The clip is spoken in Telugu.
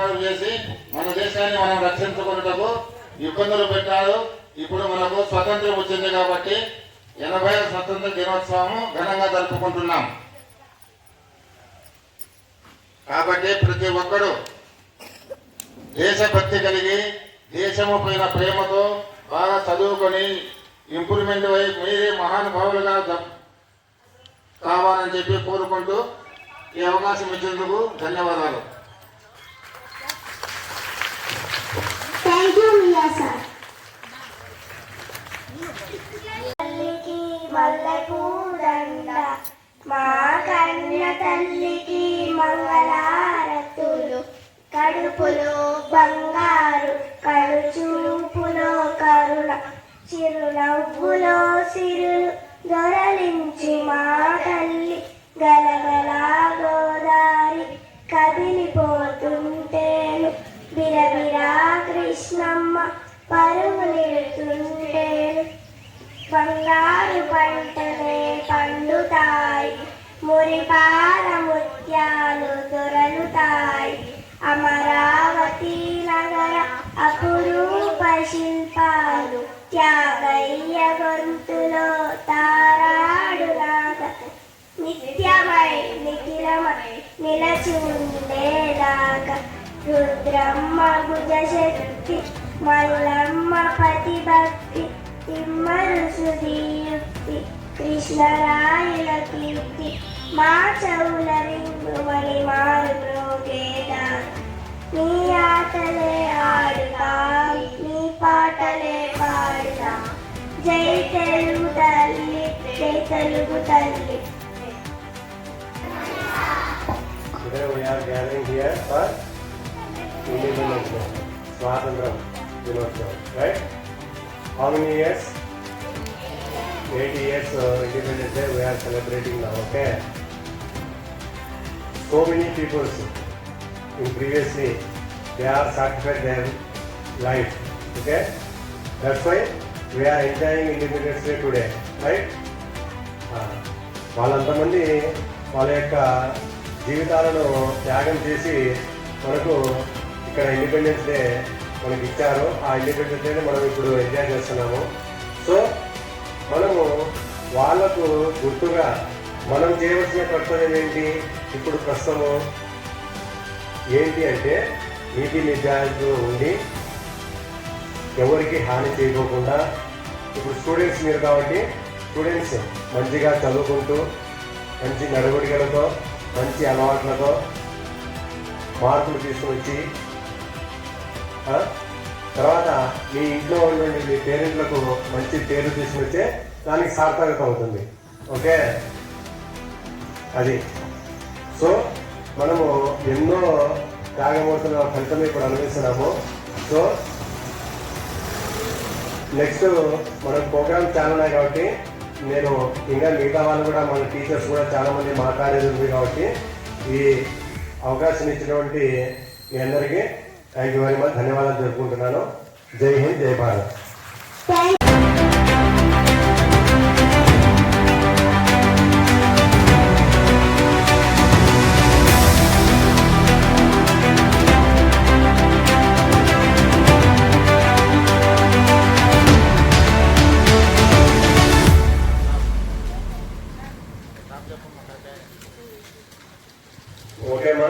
పోరాటం చేసి మన దేశాన్ని మనం రక్షించుకున్నటకు ఇబ్బందులు పెట్టారు. ఇప్పుడు మనకు స్వతంత్రం వచ్చింది కాబట్టి 80వ స్వతంత్ర దినోత్సవం ఘనంగా జరుపుకుంటున్నాం. కాబట్టి ప్రతి ఒక్కరూ దేశభక్తి కలిగి దేశము పైన ప్రేమతో బాగా చదువుకొని ఇంప్రూవ్మెంట్ వైపు మీరే మహానుభావులుగా కావాలని చెప్పి కోరుకుంటూ ఈ అవకాశం ఇచ్చేందుకు ధన్యవాదాలు. మా కన్న తల్లికి మంగళారతులు, కడుపులో బంగారు, కడుచూపులో కరుణ, చిరునవ్వులో సిరులు దొరలించి మా తల్లి గలగలా గోదారి కదిలిపోతుంటేను, బిరబిరా కృష్ణమ్మ పరుగులెడుతుంటేను. బంగారు పంటలే పండుతాయి, మురిపాల ముత్యాలు దొరలుతాయి. అమరావతి నగర అపురూప శిల్పాలు త్యాగయ్య గొంతులో తారాడులాగా నిత్యమై నిఖిలమై నిలచి ఉండేలాగా. రుద్రమ్మ భుజశక్తి, మల్లమ్మ పతిభక్తి, తిమ్మరు సుధీయుక్తి, కృష్ణరాయుల కీర్తి మా చెవుల రింగుమని మారు మ్రోగేదా. నీ ఆటలే ఆడుతాం, నీ పాటలే పాడుతాం. జై తెలుగు తల్లి, జై తెలుగు తల్లి. Today we are gathering here for Independence Day, Swatantram Dinotsavam, right? How many years? 80 years Independence Day we are celebrating now, okay? So many people in previously they are sacrificed their life, okay? That's why we are enjoying Independence Day today, right? వాళ్ళంతమంది వాళ్ళ యొక్క జీవితాలను త్యాగం చేసి మనకు ఇక్కడ ఇండిపెండెన్స్ డే మనకి ఇచ్చారు. ఆ ఇండిపెండెన్స్ డేని మనం ఇప్పుడు ఎంజాయ్ చేస్తున్నాము. సో మనము వాళ్ళకు గుర్తుగా మనం చేయవలసిన కర్తవ్యం ఏంటి ఇప్పుడు ప్రస్తుతము ఏంటి అంటే నీతి నిజాయితీతో ఉండి ఎవరికి హాని చేయకోకుండా, ఇప్పుడు స్టూడెంట్స్ మీరు కాబట్టి స్టూడెంట్స్ మంచిగా చదువుకుంటూ మంచి నడవడికలతో మంచి అలవాట్లతో మార్కులు తీసుకొచ్చి తర్వాత మీ ఇంట్లో ఉన్నటువంటి మీ పేరెంట్లకు మంచి పేరు తీసుకొచ్చే దానికి సార్థకత అవుతుంది, ఓకే? అది సో మనము ఎన్నో త్యాగమూర్తుల ఫలితం ఇప్పుడు అనుభవిస్తున్నాము. సో నెక్స్ట్ మనకు ప్రోగ్రామ్స్ చాలా ఉన్నాయి కాబట్టి నేను ఇంకా మిగతా వాళ్ళు కూడా మన టీచర్స్ కూడా చాలామంది మాట్లాడేది ఉంది కాబట్టి ఈ అవకాశం ఇచ్చినటువంటి మీ అందరికీ థ్యాంక్ యూ వెరీ మచ్, ధన్యవాదాలు తెలుపుకుంటున్నాను. జై హింద్, జై భారత్. ఓకేమా?